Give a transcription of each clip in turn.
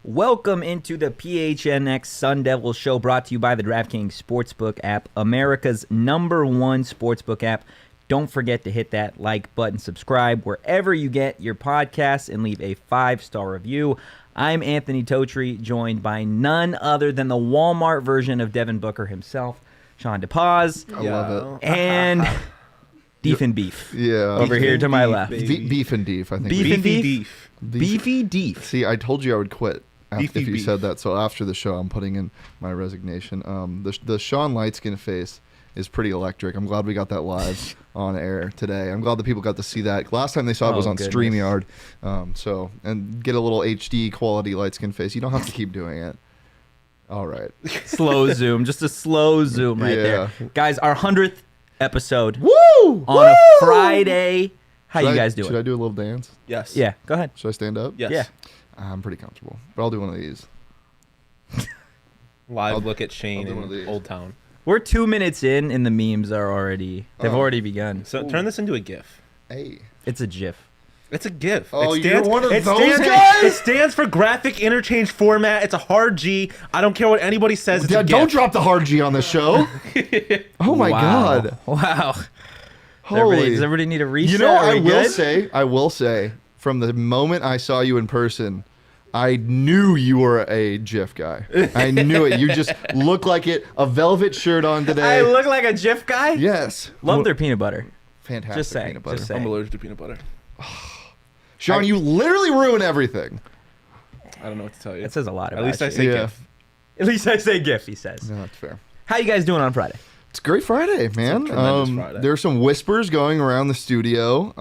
Welcome into the PHNX Sun Devils show, brought to you by the DraftKings Sportsbook app, America's #1 sportsbook app. Don't forget to hit that like button, subscribe wherever you get your podcasts, and leave a 5-star review. I'm Anthony Totri, joined by none other than the Walmart version of Devin Booker himself, Shawn DePaz. I love it. And Deef and Beef. Yeah. Over here to my left. Beef and Deef, I think. Beef and Beefy Deef? Deef. Beefy Deef. See, I told you I would quit Beefy if you beef. said that. So after the show, I'm putting in my resignation. The Shawn Lightskin face is pretty electric. I'm glad we got that live on air today. I'm glad the people got to see that. Last time they saw it was on goodness. StreamYard. And get a little HD quality lightskin face. You don't have to keep doing it. All right. Slow zoom. Just a slow zoom right there. Guys, our 100th episode Woo! on a Friday. How you guys doing? Should I do a little dance? Yes. Yeah, go ahead. Should I stand up? Yes. Yeah. I'm pretty comfortable, but I'll do one of these. Live look at I'll Shane do one of these. in Old Town. We're 2 minutes in, and the memes are already, they've Oh. already begun. So turn this into a GIF. Hey. It's a GIF. It's a GIF. Oh, it you're one of it those stands, guys? It stands for graphic interchange format. It's a hard G. I don't care what anybody says. It's a GIF. Don't drop the hard G on this show. Oh my Wow. God. Wow. Holy. Does everybody need a reset? You know, Are we I will say, from the moment I saw you in person, I knew you were a GIF guy. I knew it. You just look like it. A velvet shirt on today. I look like a GIF guy? Yes. Love their peanut butter. Fantastic Just saying, peanut butter. just saying. I'm allergic to peanut butter. Shawn, you literally ruin everything. I don't know what to tell you. That says a lot about At least I you. say Yeah. GIF. At least I say GIF, he says. No, that's fair. How you guys doing on Friday? It's a great Friday, man. tremendous Friday. There are some whispers going around the studio.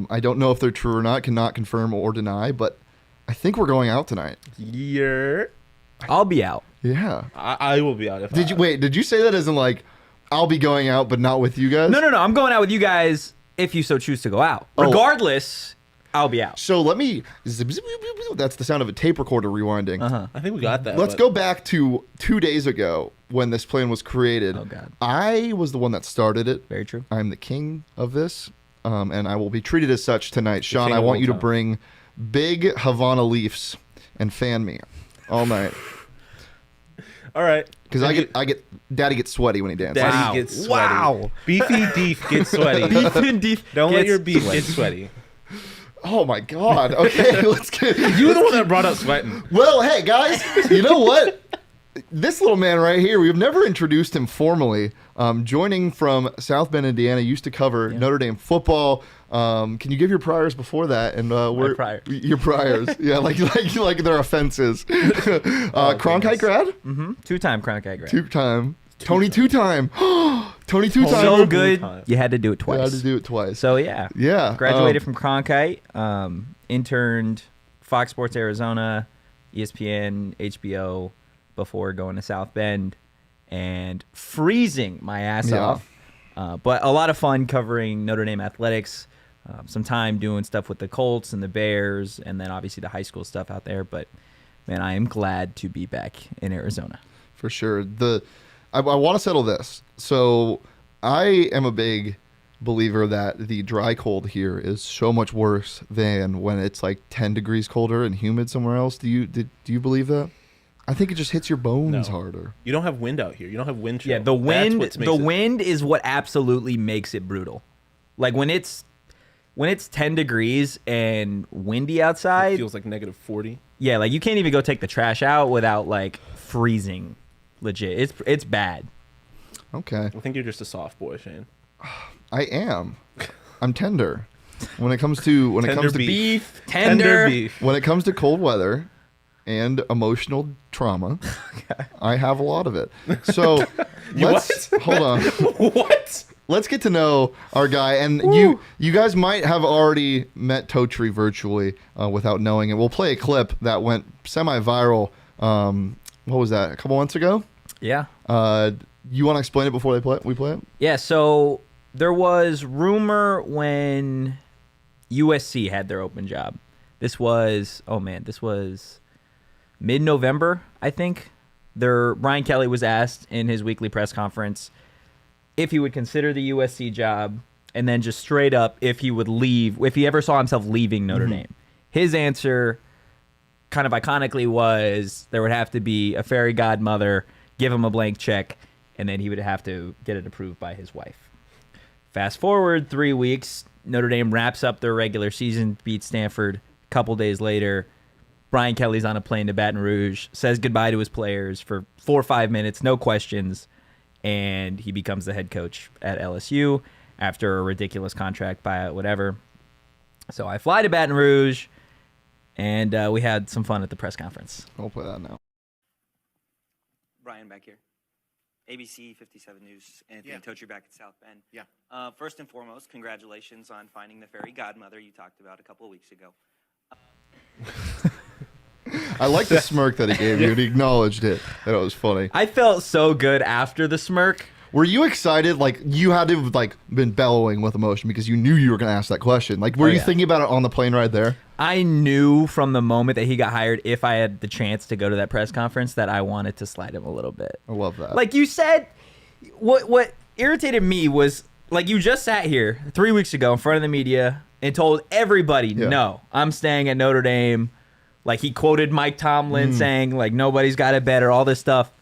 I don't know if they're true or not, cannot confirm or deny, but I think we're going out tonight. Yeah. I'll be out. Yeah. I will be out. If Did you say that as in like, I'll be going out, but not with you guys? No. I'm going out with you guys if you so choose to go out. Oh. Regardless, I'll be out. So let me. That's the sound of a tape recorder rewinding. Uh-huh. I think we got that. Let's but go back to 2 days ago when this plan was created. Oh, God. I was the one that started it. Very true. I'm the king of this, and I will be treated as such tonight. Shawn, king I of want Old you to Town. bring big Havana Leafs and fan me all night. All right. Because Daddy gets sweaty when he dances. Daddy Wow. gets sweaty. Wow. Beefy Deef gets sweaty. Beef and Deef Don't let gets your beef sweaty. get sweaty. Oh my God. Okay, let's get. You were the one that brought up sweating. Well, hey guys, you know what? This little man right here, we've never introduced him formally. Joining from South Bend, Indiana, used to cover Notre Dame football. Can you give your priors before that? And where priors. your priors? Yeah, like their offenses. Cronkite grad, Mm-hmm. 2-time Cronkite grad. 2-time. Tony 2-time. Tony 2-time. So good, time. you had to do it I twice. had to do it twice. So yeah. Yeah. Graduated from Cronkite, interned Fox Sports Arizona, ESPN, HBO before going to South Bend and freezing my ass Yeah. off. But a lot of fun covering Notre Dame athletics, some time doing stuff with the Colts and the Bears, and then obviously the high school stuff out there. But man, I am glad to be back in Arizona. For sure. I want to settle this. So I am a big believer that the dry cold here is so much worse than when it's like 10 degrees colder and humid somewhere else. Do you believe that? I think it just hits your bones No. harder. You don't have wind out here. You don't have wind chill. Yeah, the wind. That's what The makes it- wind is what absolutely makes it brutal. Like when it's 10 degrees and windy It outside. feels like negative 40. Yeah, like you can't even go take the trash out without like freezing. Legit, it's bad. Okay. I think you're just a soft boy, Shane. I am. I'm tender. When it comes to Tender beef. beef. Tender. beef. When it comes to cold weather and emotional trauma, I have a lot of it. So let's hold on. What? Let's get to know our guy, and you guys might have already met Totri virtually without knowing it. We'll play a clip that went semi-viral. What was that? A couple months ago. Yeah. You want to explain it before we play it? Yeah. So there was rumor when USC had their open job. This was mid-November, I think. Brian Kelly was asked in his weekly press conference if he would consider the USC job, and then just straight up if he would leave, if he ever saw himself leaving Notre Dame. His answer kind of iconically was there would have to be a fairy godmother, give him a blank check, and then he would have to get it approved by his wife. Fast forward 3 weeks, Notre Dame wraps up their regular season, beats Stanford. A couple days later, Brian Kelly's on a plane to Baton Rouge, says goodbye to his players for 4 or 5 minutes, no questions, and he becomes the head coach at LSU after a ridiculous contract buyout, whatever. So I fly to Baton Rouge, and we had some fun at the press conference. I'll play that now. Brian back here. ABC 57 News, Anthony Totri back at South Bend. Yeah. First and foremost, congratulations on finding the fairy godmother you talked about a couple of weeks ago. I like the smirk that he gave you, and he acknowledged it. That was funny. I felt so good after the smirk. Were you excited? Like, you had to have, like, been bellowing with emotion because you knew you were going to ask that question. Like, were you thinking about it on the plane ride there? I knew from the moment that he got hired, if I had the chance to go to that press conference, that I wanted to slide him a little bit. I love that. Like you said, what irritated me was, like, you just sat here 3 weeks ago in front of the media and told everybody, no, I'm staying at Notre Dame. Like, he quoted Mike Tomlin saying, like, nobody's got it better, all this stuff.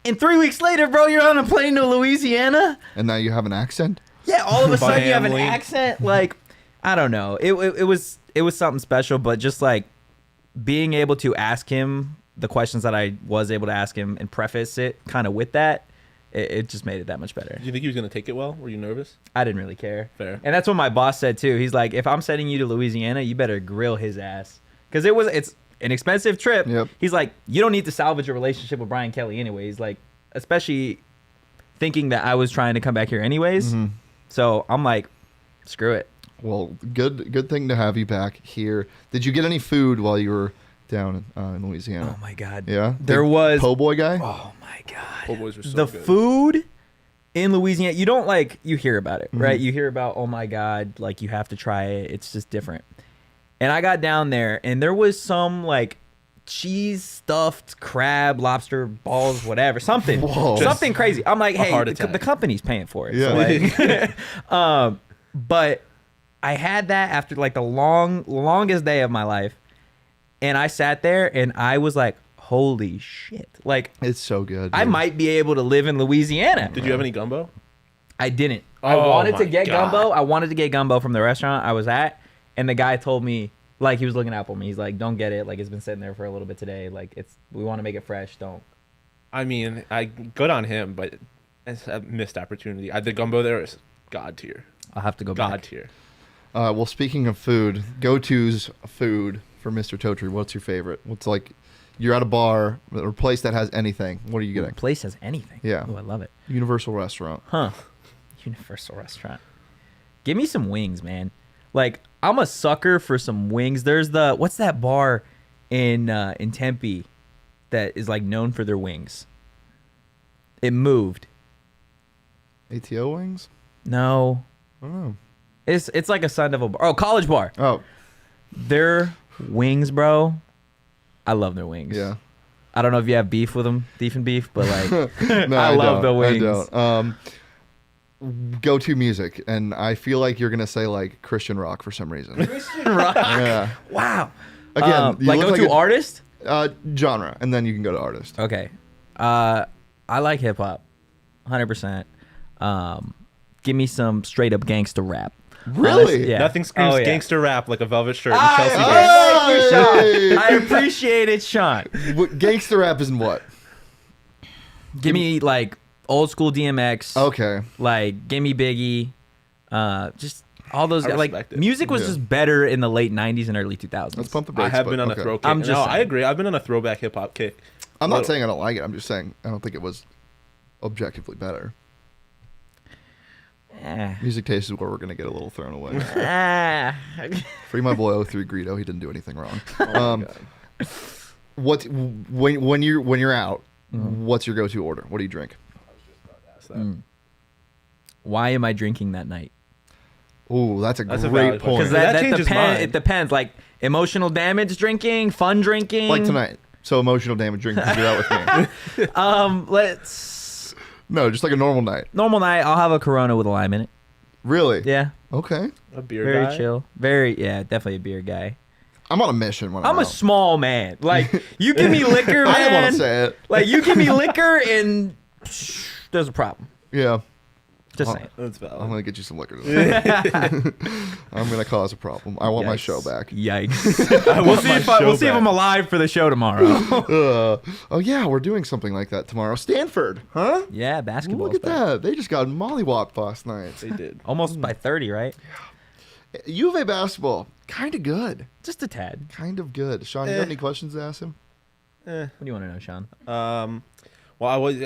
And 3 weeks later, bro, you're on a plane to Louisiana. And now you have an accent? Yeah, all of a sudden you have an Family. accent. Like, I don't know. It was something special, but just like being able to ask him the questions that I was able to ask him and preface it kind of with that, it just made it that much better. Did you think he was going to take it well? Were you nervous? I didn't really care. Fair. And that's what my boss said too. He's like, if I'm sending you to Louisiana, you better grill his ass. Because it's an expensive trip. Yep. He's like, you don't need to salvage a relationship with Brian Kelly anyways. Like, especially thinking that I was trying to come back here anyways. So I'm like, screw it. Well, good thing to have you back here. Did you get any food while you were down in Louisiana? Oh my God. Yeah? There Big was. po' boy guy? Oh my God. Po' boys were so The good. food in Louisiana, you don't like, you hear about it, right? You hear about, oh my God, like you have to try it. It's just different. And I got down there and there was some like cheese stuffed crab, lobster balls, whatever, something, Whoa. something crazy. I'm like, hey, heart the attack. company's paying for it. Yeah. So like, but I had that after like the longest day of my life. And I sat there and I was like, holy shit. Like, It's so good. I dude. might be able to live in Louisiana. Did you have any gumbo? I didn't. I Oh wanted to my get God. gumbo. I wanted to get gumbo from the restaurant I was at. And the guy told me, like, he was looking out for me. He's like, don't get it. Like, it's been sitting there for a little bit today. Like, we want to make it fresh. Don't. I mean, good on him, but it's a missed opportunity. The gumbo there is god tier. I'll have to go God back. tier. Well, speaking of food, go-tos food for Mr. Totri. What's your favorite? What's like, you're at a bar or a place that has anything. What are you getting? Place has anything. Yeah. Oh, I love it. Universal restaurant. Huh. Universal restaurant. Give me some wings, man. Like, I'm a sucker for some wings. There's what's that bar in Tempe that is like known for their wings? It moved. ATO wings? No. I don't know. It's like a Sun Devil bar. Oh, College Bar. Oh, Their wings, bro. I love their wings. yeah. I don't know if you have beef with them, beef, but like, No, I love the don't. wings. I don't. Go-to music, and I feel like you're gonna say like Christian rock for some reason. Christian rock. Yeah. Wow. Again, you like look go like to a- artist. Genre, and then you can go to artist. Okay. I like hip hop, 100%. Give me some straight up gangster rap. Really? Yeah. Nothing screams Oh, yeah. gangster rap like a velvet shirt and Ah, Chelsea yeah. vest. Thank you, Hey! Sean. I appreciate it, Sean. What, gangster rap isn't what? Give me like old school DMX. Okay. Like give me Biggie. Just all those I guys. Like respect it. music was Yeah. just better in the late 90s and early 2000s. Let's pump the I brakes. have but been on a okay. throw kick. I'm just no, saying. I agree. I've been on a throwback hip hop kick. I'm not Little. saying I don't like it. I'm just saying I don't think it was objectively better. Eh. Music taste is where we're gonna get a little thrown away. Ah. Free my boy 03 Greedo. He didn't do anything wrong. Oh my God. What when you're out? What's your go-to order? What do you drink? That's that. Why am I drinking that night? Ooh, that's a That's a great valid question. point. Because that changes depends. mine. It depends. Like emotional damage drinking, fun drinking. Like tonight. So emotional damage drinking because you're out with me. Let's No, just like a normal night. normal night. I'll have a Corona with a lime in it. Really? Yeah. Okay. A beer Very guy. chill. Very definitely a beer guy. I'm on a mission when I'm a out. small man. Like, you give me liquor, man. I didn't want to say it. Like, you give me liquor and there's a problem. Yeah. Just saying. That's valid. I'm gonna get you some liquor today. I'm gonna cause a problem. I want my Yikes. show back. Yikes. We'll see if I'm alive for the show tomorrow. Oh yeah, we're doing something like that tomorrow. Stanford, huh? Yeah, basketball. Look at that. They just got mollywopped last night. They did. Almost by 30, right? U of A basketball, kind of good. Just a tad. Kind of good. Shawn, you got any questions to ask him? What do you want to know, Shawn? Well, I was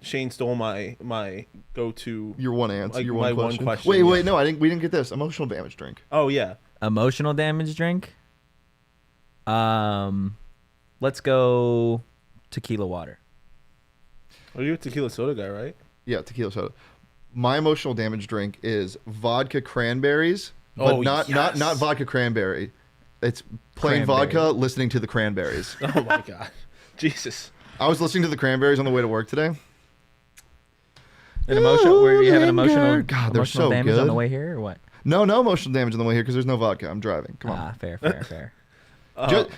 Shane stole my go-to. Your one answer. Like, your my one one question. question, Wait, yeah. no, we didn't get this. Emotional damage drink. Oh yeah. Emotional damage drink? Let's go tequila water. Well, you're a tequila soda guy, right? Yeah, tequila soda. My emotional damage drink is vodka cranberries, but Oh, not yes. vodka cranberry. It's plain Cranberry. vodka. Listening to the Cranberries. Oh my god. Jesus. I was listening to the Cranberries on the way to work today. An emotional? Were you having Linger. emotional? God, they're emotional so damage good. on the way here, or what? No emotional damage on the way here because there's no vodka. I'm driving. Come on. Ah, fair.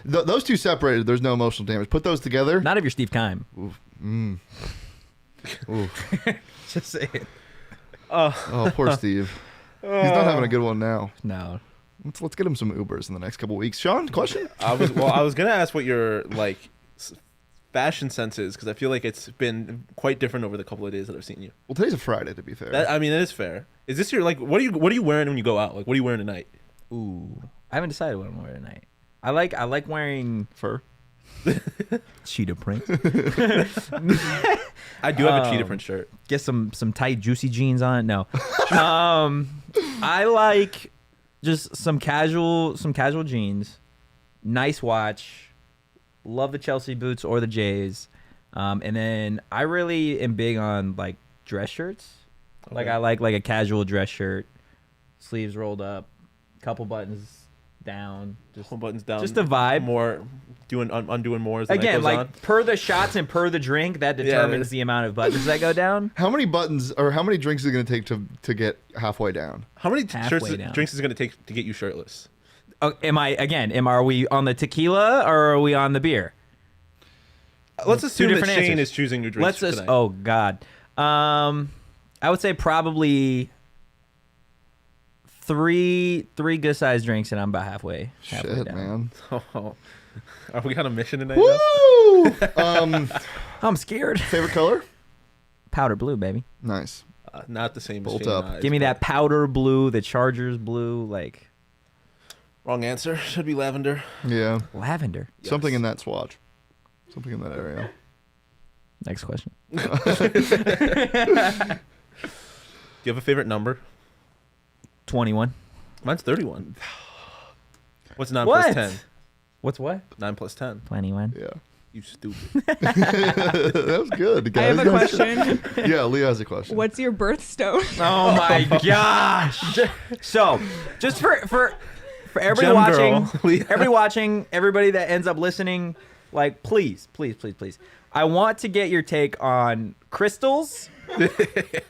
Those two separated. There's no emotional damage. Put those together. Not if you're Steve Keim. Ooh. Just say it. Oh, poor Steve. He's not having a good one now. No. Let's get him some Ubers in the next couple weeks. Shawn, question? I was gonna ask what your fashion sense is, because I feel like it's been quite different over the couple of days that I've seen you. Well, today's a Friday, to be fair. That is fair. Is this your what are you wearing when you go out? Like, what are you wearing tonight? Ooh, I haven't decided what I'm wearing tonight. I like wearing Fur. cheetah print. I do have a cheetah print shirt. Get some tight juicy jeans on. No, I like just some casual jeans, nice watch. Love the Chelsea boots or the Jays, and then I really am big on like dress shirts. Okay. Like I like a casual dress shirt, sleeves rolled up, couple buttons down, just Buttons down. just a vibe. More undoing more as the night Again, goes like on. per the shots and per the drink, that determines the amount of buttons that go down. How many buttons or how many drinks is it going to take to get halfway down? How many halfway down. drinks is it gonna take to get you shirtless? Oh, are we on the tequila or are we on the beer? Let's assume that different Shane answers. is choosing your drinks tonight. Oh God, I would say probably three good sized drinks, and I'm about halfway Shit, down. man. Oh, are we on a mission tonight? Woo! I'm scared. Favorite color? Powder blue, baby. Nice. Not the same Bolt as Shane up. and I's, Give me but- that powder blue, the Chargers blue, like Wrong answer. Should be lavender. Yeah. lavender. Yes. Something in that swatch. Something in that area. Next question. Do you have a favorite number? 21. Mine's 31. What's 9 What? plus 10? What's what? 9 plus 10. 21. Yeah. You stupid. That was good, I guys. have a question. Yeah, Leah has a question. What's your birthstone? Oh my gosh. So, just for everybody Gem watching, girl. everybody that ends up listening, like please. I want to get your take on crystals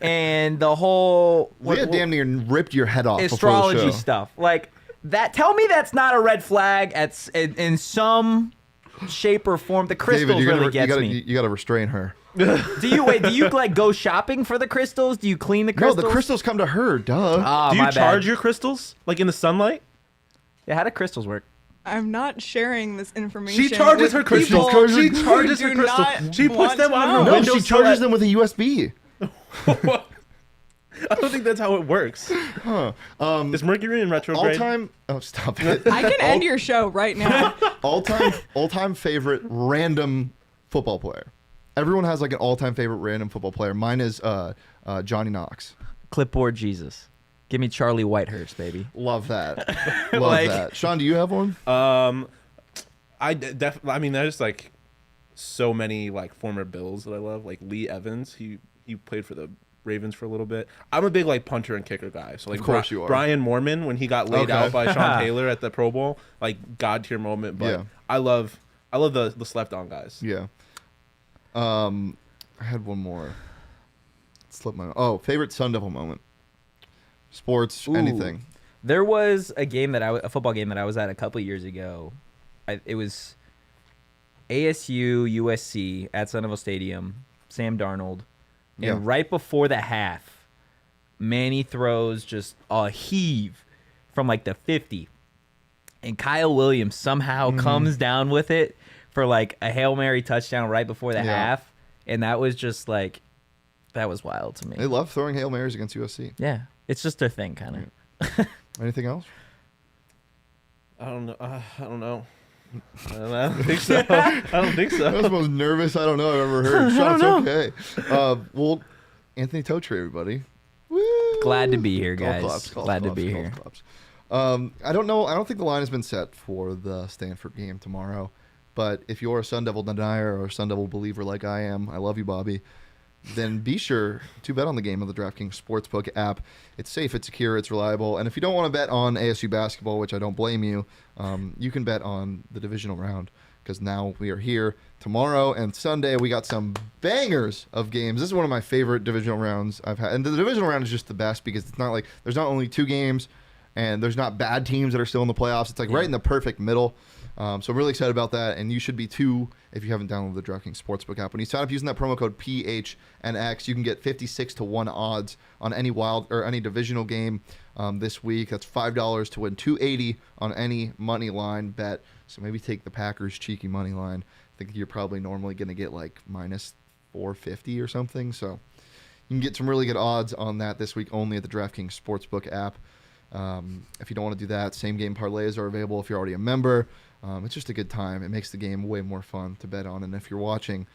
and the whole Leah damn near ripped your head off astrology before the show. stuff. Like that, tell me that's not a red flag in some shape or form. The crystals David, really gets me. you gotta restrain her. Do you like go shopping for the crystals? Do you clean the No, crystals? the crystals come to her. Duh. Oh, Do you my charge bad. your crystals? Like in the sunlight? Yeah, how do crystals work? I'm not sharing this information. She charges with her crystals. people She who charges do her crystals. not She puts want them to on her know. no, window. she charges them with a USB. I don't think that's how it works. Huh. Is Mercury in All retrograde? time. Oh, stop it. I can end your show right now. all time favorite random football player. Everyone has like an all time favorite random football player. Mine is Johnny Knox. Clipboard Jesus. Give me Charlie Whitehurst, baby. Love that. Love Like- that. Shawn, do you have one? I definitely. I mean, there's like so many like former Bills that I love. Like Lee Evans, he played for the Ravens for a little bit. I'm a big like punter and kicker guy. So like Of course you are. Brian Moorman when he got laid Okay. out by Sean Taylor at the Pro Bowl, like god tier moment. But Yeah. I love the slept on guys. Yeah. I had one more. Slip my. Oh, favorite Sun Devil moment. Sports, Ooh. anything. There was a football game that I was at a couple years ago. It was ASU USC at Sun Devil Stadium. Sam Darnold, and right before the half, Manny throws just a heave from like the 50, and Kyle Williams somehow comes down with it for like a Hail Mary touchdown right before the half, and that was just like, that was wild to me. They love throwing Hail Marys against USC. Yeah, it's just their thing, kind of. Anything else? I don't know. I don't think so. I don't think so. That was the most nervous I don't know I've ever heard. Shawn, it's okay. Well, Anthony Totri, everybody. Woo! Glad to be here, guys. Golf Glad to be here. claps. I don't know. I don't think the line has been set for the Stanford game tomorrow. But if you're a Sun Devil denier or a Sun Devil believer like I am, I love you, Bobby, then be sure to bet on the game of the DraftKings Sportsbook app. It's safe, it's secure, it's reliable. And if you don't want to bet on ASU basketball, which I don't blame you, you can bet on the divisional round, because now we are here tomorrow and Sunday. We got some bangers of games. This is one of my favorite divisional rounds I've had. And the divisional round is just the best because it's not like there's not only 2 games and there's not bad teams that are still in the playoffs. It's like right in the perfect middle. So I'm really excited about that, and you should be too if you haven't downloaded the DraftKings Sportsbook app. When you sign up using that promo code PHNX, you can get 56-1 odds on any wild or any divisional game this week. That's $5 to win $280 on any money line bet. So maybe take the Packers cheeky money line. I think you're probably normally going to get like minus 450 or something. So you can get some really good odds on that this week only at the DraftKings Sportsbook app. If you don't want to do that, same game parlays are available if you're already a member. It's just a good time. It makes the game way more fun to bet on. And if you're watching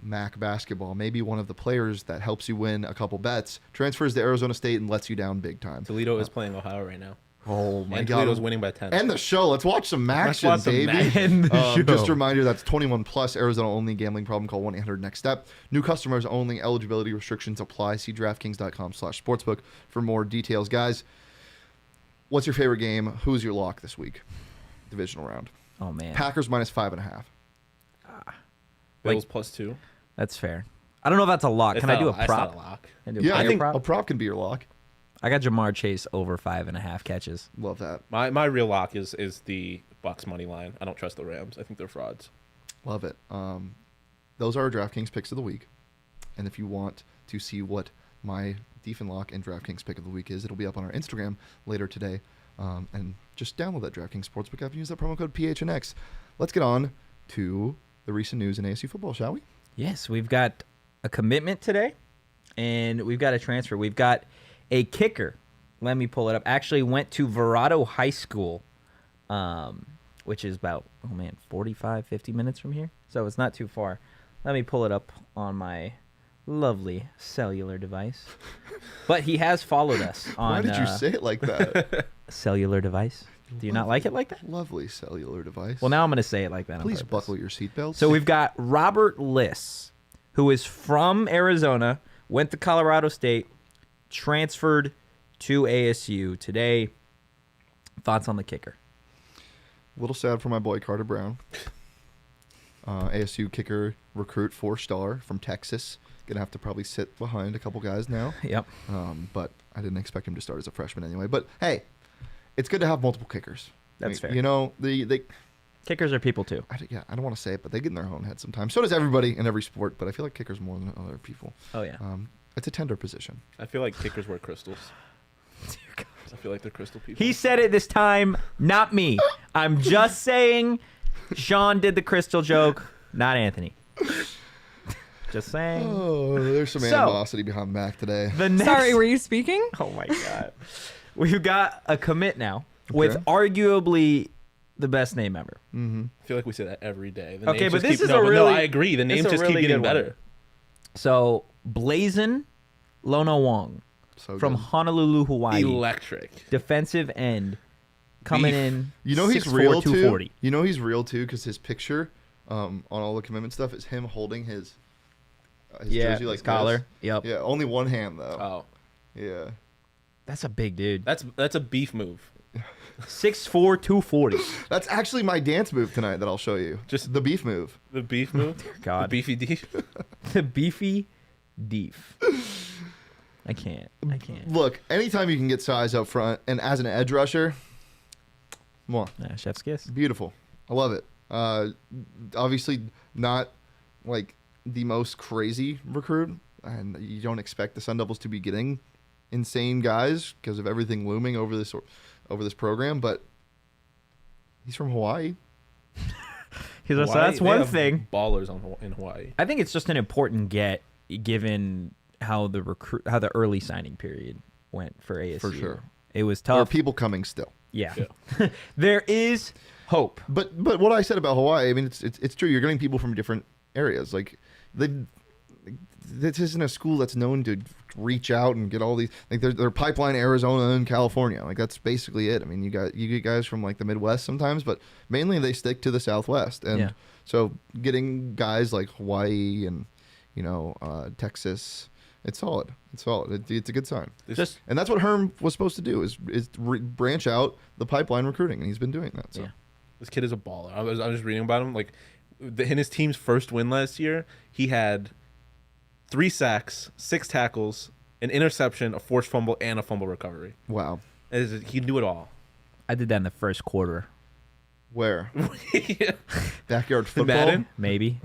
MAC basketball, maybe one of the players that helps you win a couple bets transfers to Arizona State and lets you down big time. Toledo is playing Ohio right now. Oh, my and God. Toledo's winning by 10. End the show. Let's watch some action, baby. Just a reminder, that's 21 plus, Arizona only. Gambling problem, call 1-800-NEXT-STEP. New customers only. Eligibility restrictions apply. See DraftKings.com/sportsbook for more details. Guys, what's your favorite game? Who's your lock this week? Divisional round. Oh, man. Packers minus 5.5. Bills plus 2. That's fair. I don't know if that's a lock. Can I do a prop? That's not a lock. Can I do a Yeah, I player think prop? a prop can be your lock. I got Jamar Chase over 5.5 catches. Love that. My real lock is the Bucks money line. I don't trust the Rams. I think they're frauds. Love it. Those are our DraftKings picks of the week. And if you want to see what my Defin Lock and DraftKings pick of the week is, it'll be up on our Instagram later today. And just download that DraftKings Sportsbook app and use that promo code PHNX. Let's get on to the recent news in ASU football, shall we? Yes, we've got a commitment today, and we've got a transfer. We've got a kicker. Let me pull it up. Actually went to Verrado High School, which is about, 45, 50 minutes from here. So it's not too far. Let me pull it up on my lovely cellular device. But he has followed us on... Why did you say it like that? cellular device. Do you not like it like that? Lovely cellular device. Well, now I'm going to say it like that. Please buckle your seatbelts. So we've got Robert Liss, who is from Arizona, went to Colorado State, transferred to ASU today. Thoughts on the kicker? A little sad for my boy Carter Brown. ASU kicker recruit 4-star from Texas. Gonna have to probably sit behind a couple guys now. Yep. But I didn't expect him to start as a freshman anyway. But hey, it's good to have multiple kickers. That's fair. You know, they Kickers are people too. I don't want to say it, but they get in their own head sometimes. So does everybody in every sport. But I feel like kickers more than other people. Oh yeah. It's a tender position. I feel like kickers wear crystals. I feel like they're crystal people. He said it this time, not me. I'm just saying Shawn did the crystal joke, not Anthony. Just saying. Oh, there's some animosity behind Mac today. The next... Sorry, were you speaking? Oh my God. We've got a commit now with arguably the best name ever. Mm-hmm. I feel like we say that every day. The Okay, names but just this keep, is no, a but really... No, I agree. The names it's a just really keep getting good one. better. So, Blazin Lona Wong So from good. Honolulu, Hawaii. Electric. Defensive end. Coming in. You know he's 6'4", real 240. too. You know he's real too because his picture on all the commitment stuff is him holding his jersey like his collar. this. Yep. Yeah, only one hand though. Oh, Yeah. That's a big dude. that's a beef move. 6'4", 240. That's actually my dance move tonight that I'll show you. Just the beef move. The beef move. God. The beefy beef. The beefy deef. I can't. Look, anytime you can get size up front, and as an edge rusher, more Chef's kiss. beautiful. I love it. Obviously, not like the most crazy recruit, and you don't expect the Sun Devils to be getting insane guys because of everything looming over this program. But he's from Hawaii. So Hawaii, that's they one have thing. Ballers in Hawaii. I think it's just an important get given how the early signing period went for ASU. For sure. It was There are tough. people coming still. Yeah. There is hope. But what I said about Hawaii, I mean, it's true. You're getting people from different areas. Like this isn't a school that's known to reach out and get all these. Like they're pipeline Arizona and California. Like that's basically it. I mean, you get guys from like the Midwest sometimes, but mainly they stick to the Southwest. And so getting guys like Hawaii and Texas. It's solid. It's a good sign. And that's what Herm was supposed to do is branch out the pipeline recruiting, and he's been doing that. So. Yeah. This kid is a baller. I was just reading about him. Like in his team's first win last year, he had 3 sacks, 6 tackles, an interception, a forced fumble, and a fumble recovery. Wow. He knew it all. I did that in the first quarter. Where? Yeah. Backyard football? Madden? Maybe.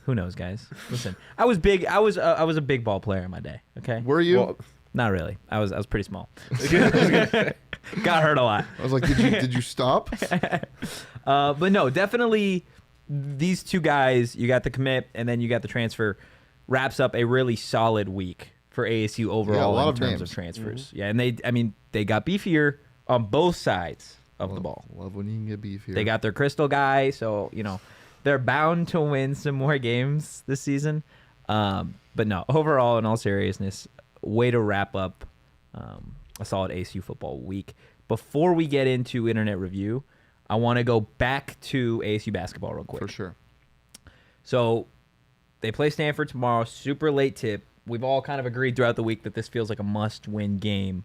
Who knows, guys? Listen, I was big. I was a big ball player in my day. Okay. Were you? Well, Not really. I was pretty small. Got hurt a lot. I was like, did you stop? But no, definitely these two guys, you got the commit and then you got the transfer, wraps up a really solid week for ASU overall lot in of terms names. of transfers. Yeah, and they got beefier on both sides of the ball. Love when you can get beef here. They got their crystal guy, so they're bound to win some more games this season. But no, overall, in all seriousness, way to wrap up a solid ASU football week. Before we get into internet review, I want to go back to ASU basketball real quick. For sure. So they play Stanford tomorrow, super late tip. We've all kind of agreed throughout the week that this feels like a must-win game.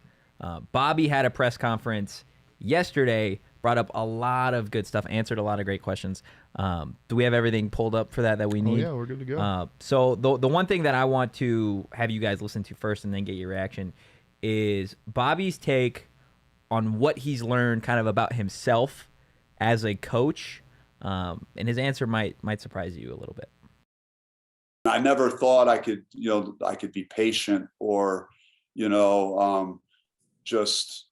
Bobby had a press conference yesterday, brought up a lot of good stuff, answered a lot of great questions. Do we have everything pulled up for that we need? Oh, yeah, we're good to go. So the one thing that I want to have you guys listen to first and then get your reaction is Bobby's take on what he's learned kind of about himself as a coach. And his answer might surprise you a little bit. I never thought I could be patient or, just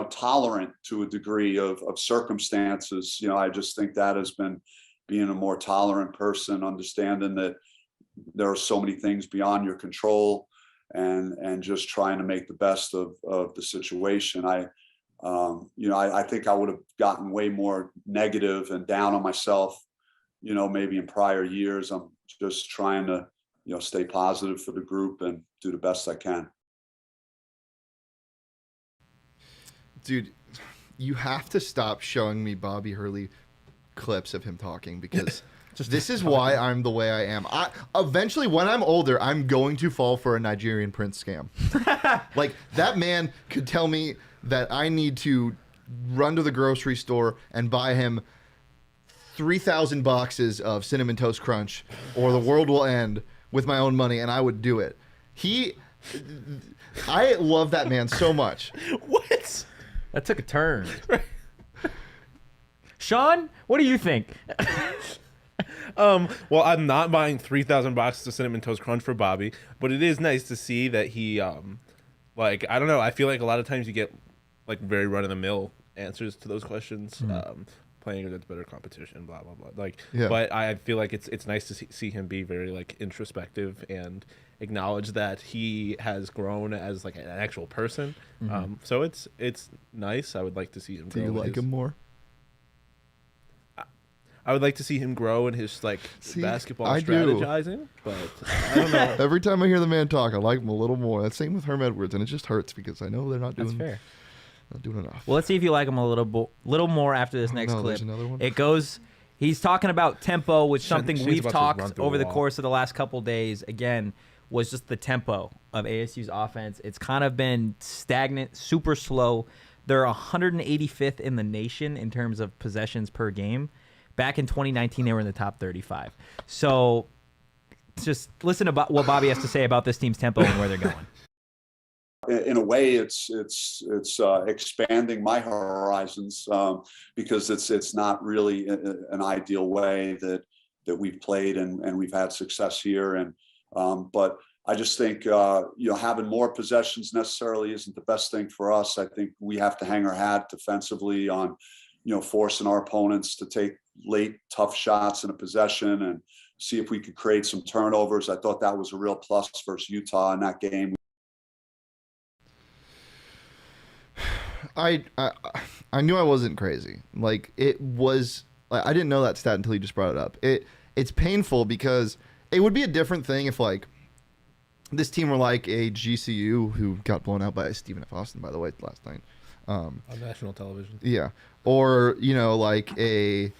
tolerant to a degree of circumstances. I just think that has been being a more tolerant person, understanding that there are so many things beyond your control and just trying to make the best of the situation. I think I would have gotten way more negative and down on myself, maybe in prior years. I'm just trying to, stay positive for the group and do the best I can. Dude, you have to stop showing me Bobby Hurley clips of him talking because this is why I'm the way I am. Eventually, when I'm older, I'm going to fall for a Nigerian prince scam. Like, that man could tell me that I need to run to the grocery store and buy him 3,000 boxes of Cinnamon Toast Crunch or the world will end with my own money, and I would do it. I love that man so much. What? That took a turn. Shawn, what do you think? Well, I'm not buying 3,000 boxes of Cinnamon Toast Crunch for Bobby, but it is nice to see that he, I don't know. I feel like a lot of times you get like very run-of-the-mill answers to those questions. Playing against better competition, blah blah blah. But I feel like it's nice to see him be very like introspective and acknowledge that he has grown as like an actual person. So it's nice. I would like to see him. Do you like him more? I would like to see him grow in his basketball I do. strategizing, but I don't know. Every time I hear the man talk, I like him a little more. That's same with Herm Edwards, and it just hurts because I know they're not doing. That's fair. Not doing enough. Well, let's see if you like him a little more after this next no, clip. there's another one? It goes. He's talking about tempo, which something Shane's we've about to run talked through over a the wall. course of the last couple days. Again, was just the tempo of ASU's offense. It's kind of been stagnant, super slow. They're 185th in the nation in terms of possessions per game. Back in 2019, they were in the top 35. So Just listen to what Bobby has to say about this team's tempo and where they're going. In a way, it's expanding my horizons because it's not really an ideal way that we've played and we've had success here. And but I just think having more possessions necessarily isn't the best thing for us. I think we have to hang our hat defensively on forcing our opponents to take late tough shots in a possession and see if we could create some turnovers. I thought that was a real plus versus Utah in that game. I knew I wasn't crazy. Like, it was, I didn't know that stat until you just brought it up. It's painful because it would be a different thing if, like, this team were like a GCU who got blown out by Stephen F. Austin, by the way, last night. On national television. Yeah. Or, like a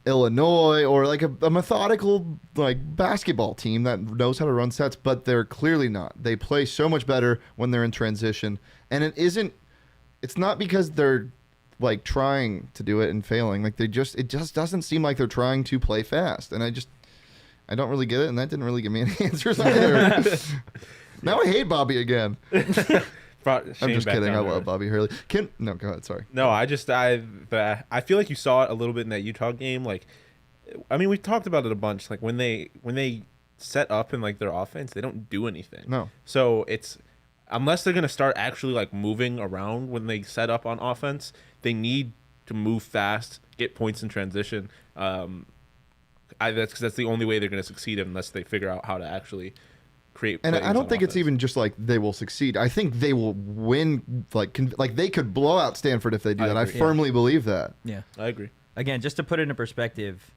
Illinois or like a methodical, like, basketball team that knows how to run sets, but they're clearly not. They play so much better when they're in transition. And it's not because they're, like, trying to do it and failing. Like, it just doesn't seem like they're trying to play fast. And I don't really get it, and that didn't really give me any answers either. Now I hate Bobby again. I'm just kidding. I love Bobby Hurley. No, go ahead. Sorry. No, I feel like you saw it a little bit in that Utah game. Like, I mean, we talked about it a bunch. Like, when they set up in, like, their offense, they don't do anything. No. So it's, unless they're gonna start actually, like, moving around when they set up on offense, they need to move fast, get points in transition. That's the only way they're going to succeed unless they figure out how to actually create. And I don't think it's even just like they will succeed. I think they will win. Like they could blow out Stanford if they do that. I firmly believe that. Yeah, I agree. Again, just to put it into perspective,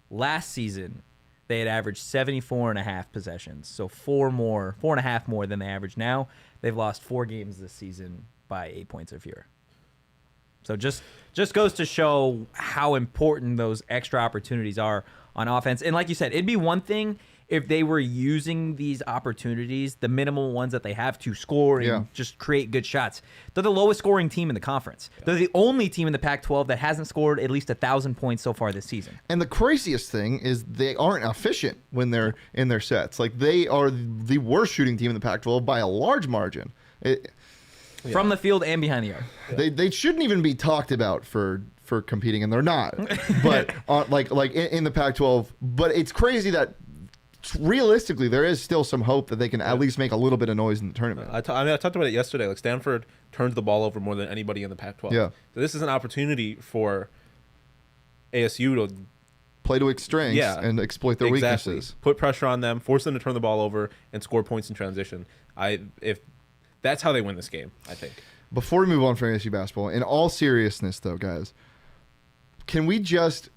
last season they had averaged 74.5 possessions, so 4.5 more than they average now. They've lost 4 games this season by 8 points or fewer. So just goes to show how important those extra opportunities are on offense. And like you said, it'd be one thing if they were using these opportunities, the minimal ones that they have, to score and just create good shots. They're the lowest scoring team in the conference. They're the only team in the Pac-12 that hasn't scored at least 1,000 points so far this season. And the craziest thing is they aren't efficient when they're in their sets. Like, they are the worst shooting team in the Pac-12 by a large margin. From the field and behind the arc. They shouldn't even be talked about for competing, and they're not. But in the Pac-12, but it's crazy that realistically there is still some hope that they can at least make a little bit of noise in the tournament. I talked about it yesterday. Like, Stanford turns the ball over more than anybody in the Pac-12. Yeah. So this is an opportunity for ASU to play to its strengths and exploit their weaknesses. Put pressure on them, force them to turn the ball over, and score points in transition. If that's how they win this game, I think. Before we move on from ASU basketball, in all seriousness, though, guys, can we just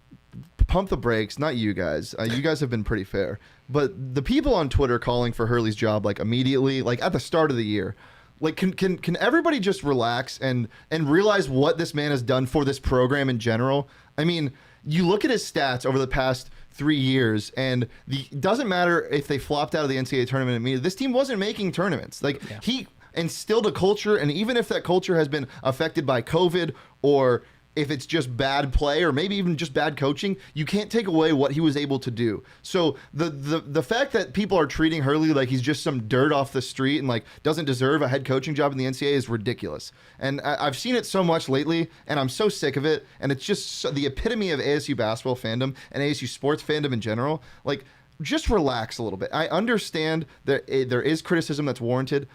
pump the brakes? Not you guys. You guys have been pretty fair. But the people on Twitter calling for Hurley's job, like, immediately, like, at the start of the year, like, can everybody just relax and realize what this man has done for this program in general? I mean, you look at his stats over the past 3 years, and it doesn't matter if they flopped out of the NCAA tournament immediately. This team wasn't making tournaments. Like, he instilled a culture, and even if that culture has been affected by COVID, or if it's just bad play, or maybe even just bad coaching, you can't take away what he was able to do. So the fact that people are treating Hurley like he's just some dirt off the street and, like, doesn't deserve a head coaching job in the NCAA is ridiculous. And I've seen it so much lately, and I'm so sick of it. And it's just the epitome of ASU basketball fandom and ASU sports fandom in general. Like, just relax a little bit. I understand that there is criticism that's warranted,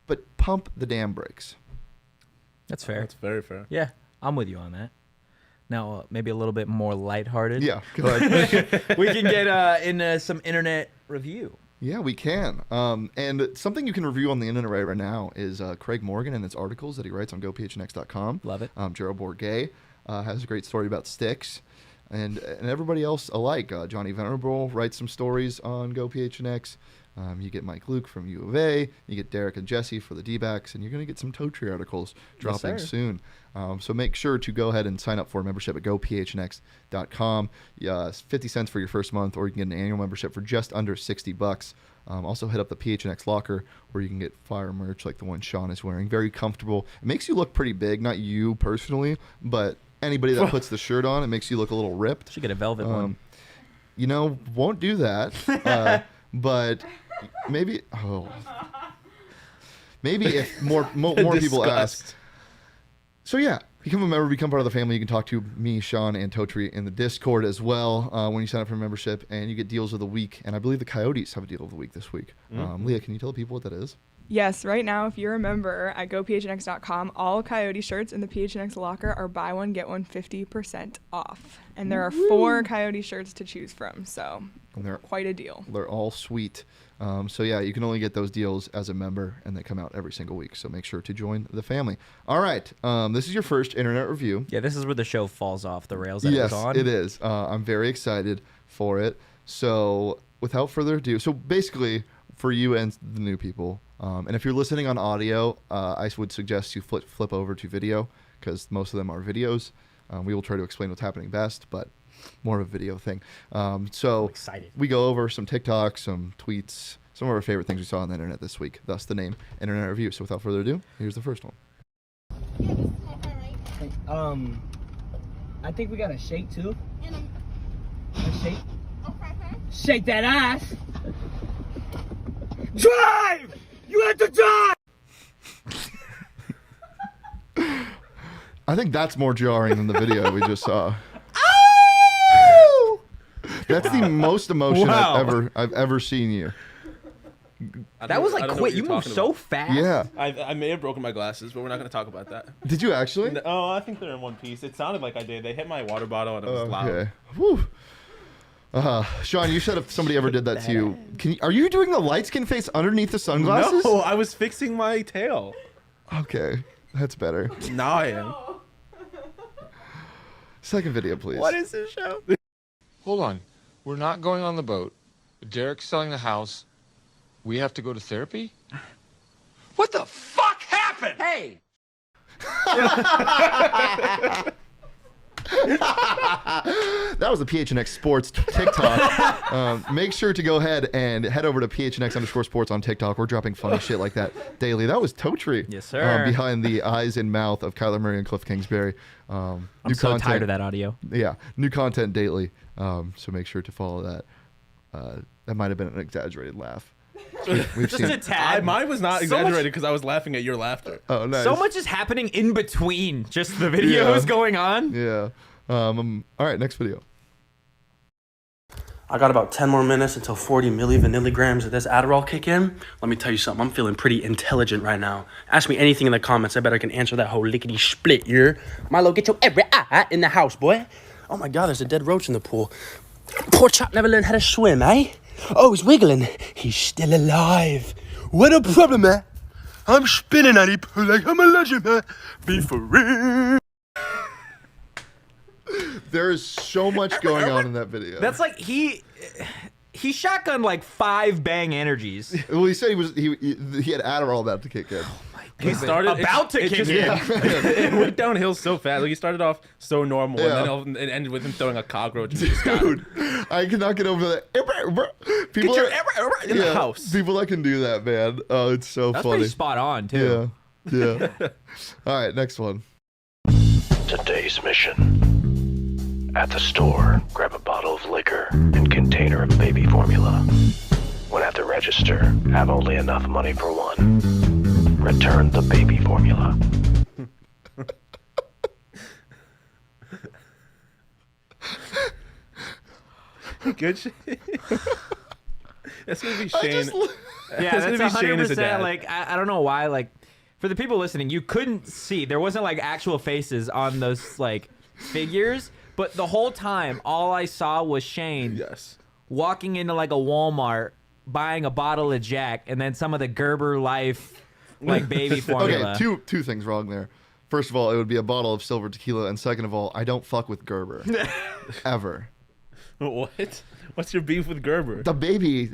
but pump the damn brakes. That's fair. That's very fair. Yeah, I'm with you on that. Now, maybe a little bit more lighthearted. Yeah. But we can get into some internet review. Yeah, we can. And something you can review on the internet right now is Craig Morgan and his articles that he writes on GoPHNX.com. Love it. Gerald Bourget has a great story about sticks. And everybody else alike. Johnny Venerable writes some stories on GoPHNX. You get Mike Luke from U of A. You get Derek and Jesse for the D-backs. And you're going to get some Totri articles dropping soon. So make sure to go ahead and sign up for a membership at GoPHNX.com. 50 cents for your first month, or you can get an annual membership for just under $60. Also hit up the PHNX Locker, where you can get fire merch like the one Shawn is wearing. Very comfortable. It makes you look pretty big. Not you personally, but anybody that puts the shirt on, it makes you look a little ripped. Should get a velvet one. Won't do that. but maybe if more people ask. So yeah, become a member, become part of the family. You can talk to me, Shawn, and Totri in the Discord as well when you sign up for membership, and you get deals of the week. And I believe the Coyotes have a deal of the week this week. Leah, can you tell people what that is? Yes, right now, if you're a member at gophnx.com, all Coyote shirts in the PHNX Locker are buy one, get one 50% off. And there are 4 Coyote shirts to choose from, so they're quite a deal. They're all sweet. So yeah, you can only get those deals as a member, and they come out every single week. So make sure to join the family. All right, this is your first internet review. Yeah, this is where the show falls off the rails that Yes, it was on. it is. I'm very excited for it. So without further ado, so basically for you and the new people, and if you're listening on audio, I would suggest you flip over to video because most of them are videos. We will try to explain what's happening best, but more of a video thing. So I'm excited. We go over some TikToks, some tweets, some of our favorite things we saw on the internet this week. Thus the name Internet Review. So without further ado, here's the first one. I think we got a shake too. A shake. Shake that ass. Drive! You have to drive! I think that's more jarring than the video we just saw. That's the most emotion I've ever seen you. That was like quick. You moved so fast. Yeah. I may have broken my glasses, but we're not going to talk about that. Did you actually? Oh, I think they're in one piece. It sounded like I did. They hit my water bottle and it was loud. Okay. Whew. Shawn, you said if somebody ever did that to you, are you doing the light skin face underneath the sunglasses? No, I was fixing my tail. Okay, that's better. Now I am. Second video, please. What is this show? Hold on. We're not going on the boat. Derek's selling the house. We have to go to therapy? What the fuck happened? Hey! That was the PHNX Sports TikTok. Make sure to go ahead and head over to PHNX_sports on TikTok. We're dropping funny shit like that daily. That was Totri. Yes, sir. Behind the eyes and mouth of Kyler Murray and Cliff Kingsbury. I'm so tired of that audio. Yeah, new content daily. So make sure to follow that. That might have been an exaggerated laugh. We've Just seen a tad. Mine was not exaggerated because I was laughing at your laughter. Oh, nice. So much is happening in between just the videos going on. Yeah. All right, next video. I got about 10 more minutes until 40 milligrams of this Adderall kick in. Let me tell you something. I'm feeling pretty intelligent right now. Ask me anything in the comments. I bet I can answer that whole lickety split here. Milo, get your every eye in the house, boy. Oh my God, there's a dead roach in the pool. Poor chap never learned how to swim, eh? Oh, he's wiggling. He's still alive. What a problem, eh? I'm spinning out the pool like I'm a legend, man. Be for real. There is so much going on in that video. That's like he shotgunned like 5 bang energies. Well, he said he had Adderall about to kick in. He started About to kick in. It went downhill so fast. Like he started off so normal, and then it ended with him throwing a cockroach into the sky. Dude, I cannot get over that. People in the house. People that can do that, man. Oh, it's so That's funny. pretty spot on too. Yeah. All right, next one. Today's mission. At the store, grab a bottle of liquor and container of baby formula. When at the register, have only enough money for one. Return the baby formula. Good shit. That's gonna be Shane. Yeah, that's gonna be Shane as a 100%. dad. Like I don't know why. Like for the people listening, you couldn't see. There wasn't like actual faces on those like figures, but the whole time, all I saw was Shane walking into like a Walmart, buying a bottle of Jack, and then some of the Gerber Life like baby formula. Okay, two things wrong there. First of all, it would be a bottle of silver tequila, and second of all, I don't fuck with Gerber. Ever. What? What's your beef with Gerber? The baby.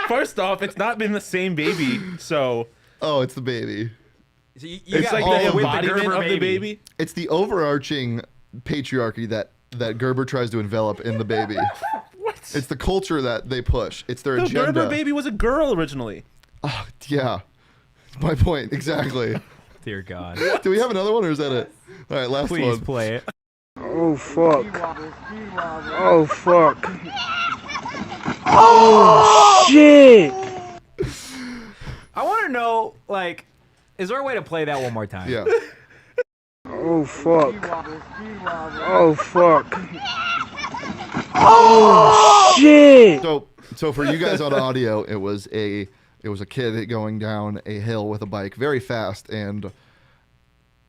First off, it's not been the same baby, so. Oh, it's the baby. So you It's got like both the with embodiment Gerber of the baby. It's the overarching patriarchy that Gerber tries to envelop in the baby. What? It's the culture that they push. It's their The agenda. Gerber baby was a girl originally. Oh, yeah. That's my point. Exactly. Dear God. Do we have another one or is that it? All right, last one. Please play it. Oh, fuck. Oh, fuck. Oh, shit. I want to know, like, is there a way to play that one more time? Yeah. Oh, fuck. Oh, fuck. Oh, shit. So for you guys on audio, it was a kid going down a hill with a bike very fast and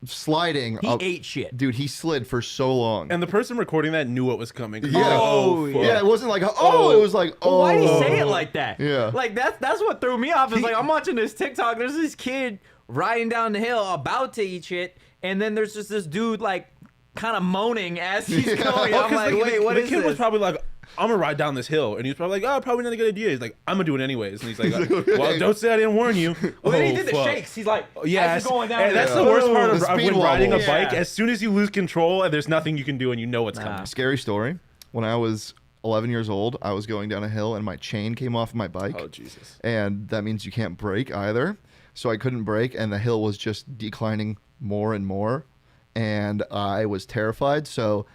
sliding. He ate shit. Dude, he slid for so long. And the person recording that knew what was coming. Yeah. Oh, yeah. It wasn't like, it was like, Well, why did he say it like that? Yeah. Like, that's what threw me off. Is like, I'm watching this TikTok. There's this kid riding down the hill about to eat shit. And then there's just this dude, like, kind of moaning as he's going. Well, I'm like, wait, what is the kid this? was probably like, I'm gonna ride down this hill, and he's probably like, oh, probably not a good idea. He's like, I'm gonna do it anyways, and he's like, well, don't say I didn't warn you. Well, then he did the shakes. He's like, as he's going down. And that's the worst part of when riding a wobble. bike. As soon as you lose control, and there's nothing you can do, and you know what's coming. Scary story. When I was 11 years old, I was going down a hill, and my chain came off my bike. Oh, Jesus. And that means you can't brake either. So I couldn't brake, and the hill was just declining more and more. And I was terrified, so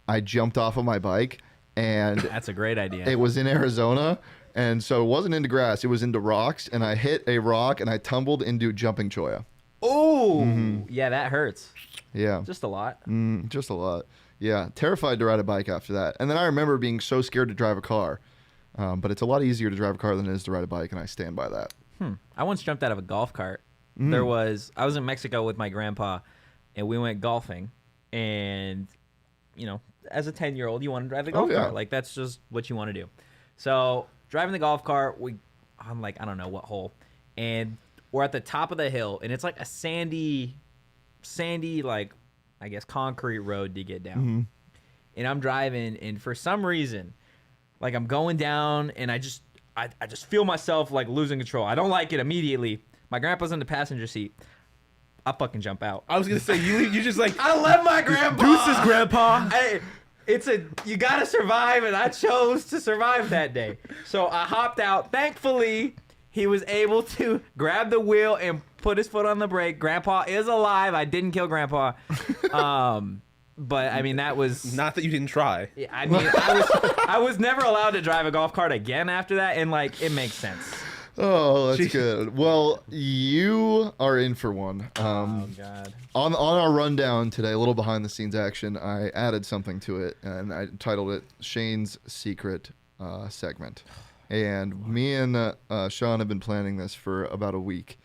I jumped off of my bike. And that's a great idea. It was in Arizona, and so it wasn't into grass. It was into rocks, and I hit a rock, and I tumbled into jumping choya. Oh, yeah, that hurts. Yeah. Just a lot. Just a lot. Yeah, terrified to ride a bike after that. And then I remember being so scared to drive a car. But it's a lot easier to drive a car than it is to ride a bike, and I stand by that. I once jumped out of a golf cart. I was in Mexico with my grandpa, and we went golfing, and as a 10-year-old, you want to drive the golf cart. Like, that's just what you want to do. So, driving the golf cart, I'm like, I don't know what hole. And we're at the top of the hill, and it's like a sandy, like, I guess, concrete road to get down. And I'm driving, and for some reason, like, I'm going down, and I just feel myself, like, losing control. I don't like it immediately. My grandpa's in the passenger seat. I fucking jump out. I was gonna say you just like I love my grandpa. Deuces, grandpa. You gotta survive, and I chose to survive that day. So I hopped out. Thankfully, he was able to grab the wheel and put his foot on the brake. Grandpa is alive. I didn't kill Grandpa. But I mean, that was not that you didn't try. I mean, I was never allowed to drive a golf cart again after that, and like it makes sense. Oh, that's good. Well, you are in for one. Oh, God. On our rundown today, a little behind the scenes action, I added something to it, and I titled it Shane's Secret Segment. And me and Shawn have been planning this for about a week.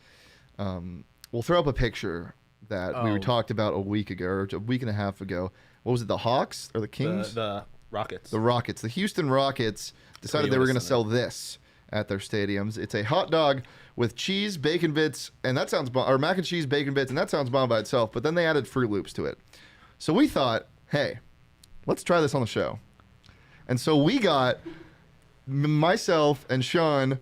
We'll throw up a picture that we talked about a week ago, or a week and a half ago. What was it, the Hawks or the Kings? The Rockets. The Rockets. The Houston Rockets decided they were going to sell this at their stadiums. It's a hot dog with cheese, bacon bits, and that sounds or mac and cheese, bacon bits, and that sounds bomb by itself. But then they added Fruit Loops to it. So we thought, hey, let's try this on the show. And so we got myself and Shawn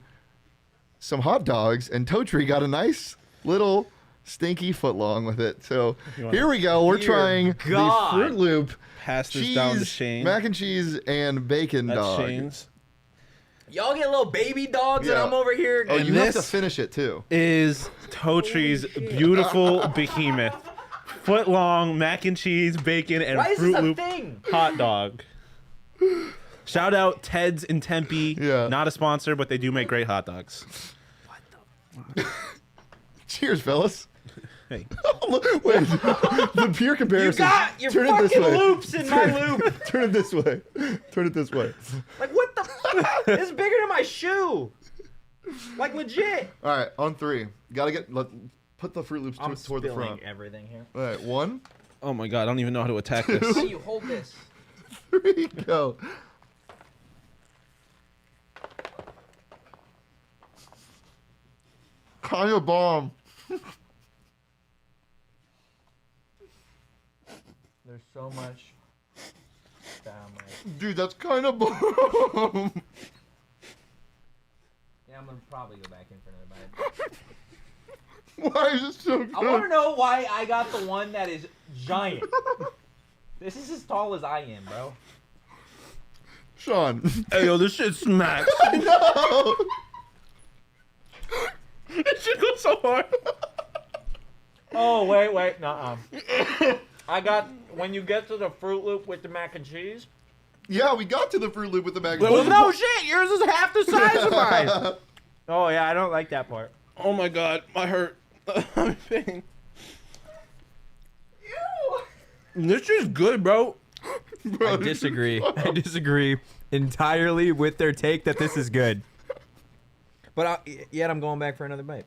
some hot dogs, and Totri got a nice little stinky footlong with it. So here we go. We're trying the Fruit Loop. Pass this cheese, down to Shane. Mac and cheese and bacon dog. Shane's. Y'all get little baby dogs, and I'm over here. Oh, you have to finish it too. Is Totri's beautiful behemoth, foot long mac and cheese, bacon, and Fruit Loop hot dog. Shout out Ted's in Tempe. Yeah. Not a sponsor, but they do make great hot dogs. What the fuck? Cheers, fellas. Hey. Wait, the pure comparison. You got your Turn fucking it this way. loops in my loop. Turn it this way. Turn it this way. Like, what the fuck? It's bigger than my shoe. Like, legit. All right, on three. Gotta put the Fruit Loops toward the front. Everything here. All right, one. Oh my god, I don't even know how to attack this. How do you hold this? Three, go. Kind of bomb. There's so much. Dude, that's kind of bomb. Yeah, I'm gonna probably go back in for another bite. Why is it so good? I want to know why I got the one that is giant. This is as tall as I am, bro. Shawn. Hey, yo, this shit smacks. I know. This shit goes so hard. Oh, wait, nuh-uh. I got, when you get to the Fruit Loop with the mac and cheese, Yeah, we got to the Fruit Loop with the magazine. Well, no shit. Yours is half the size of mine. Oh, yeah. I don't like that part. Oh, my God. My hurt. I'm in pain. This is good, bro. I disagree. I disagree entirely with their take that this is good. But yet I'm going back for another bite.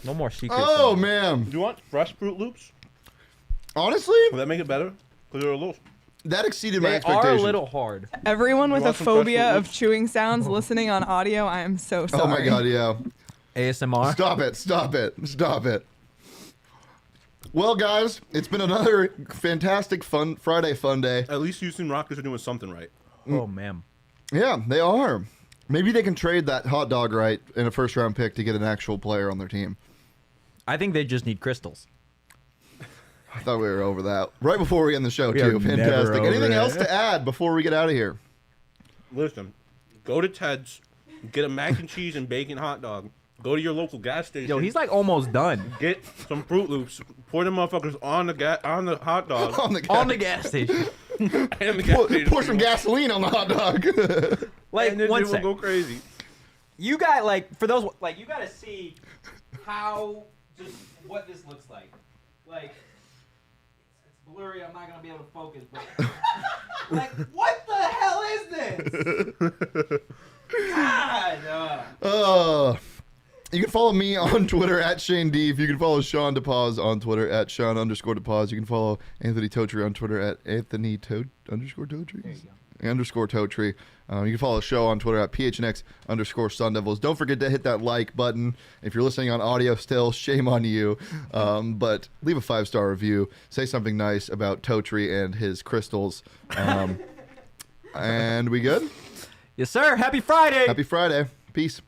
No more secrets. Oh, man. Do you want fresh Fruit Loops? Honestly? Would that make it better? Because they're a little... That exceeded my They expectations. are a little hard. Everyone with a want some fresh phobia Fruit of Loops? chewing sounds listening on audio, I am so sorry. Oh, my God, yeah. ASMR. Stop it. Stop it. Stop it. Well, guys, it's been another fantastic Friday fun day. At least Houston Rockets are doing something right. Oh, man. Yeah, they are. Maybe they can trade that hot dog right in a first-round pick to get an actual player on their team. I think they just need crystals. I thought we were over that. Right before we end the show, We are too. never Fantastic. over Anything it. else to add before we get out of here? Listen, go to Ted's, get a mac and cheese and bacon hot dog. Go to your local gas station. Yo, he's like almost done. Get some Fruit Loops. Pour them motherfuckers on the hot dog. On the On the gas station. And the gas station. Pour some gasoline on the hot dog. Like, And then one it will sec. go crazy. You got, like, for those, like, you got to see how, just what this looks like. Like, it's blurry. I'm not going to be able to focus, but, like, what the hell is this? God. You can follow me on Twitter at Shane Deef. You can follow Shawn DePaz on Twitter at Shawn_DePaz. You can follow Anthony Totri on Twitter at Anthony _Totri. _Totri. You can follow the show on Twitter at PHNX Sun Devils. Don't forget to hit that like button. If you're listening on audio still, shame on you. But leave a 5-star review. Say something nice about Totri and his crystals. And we good? Yes, sir. Happy Friday. Happy Friday. Peace.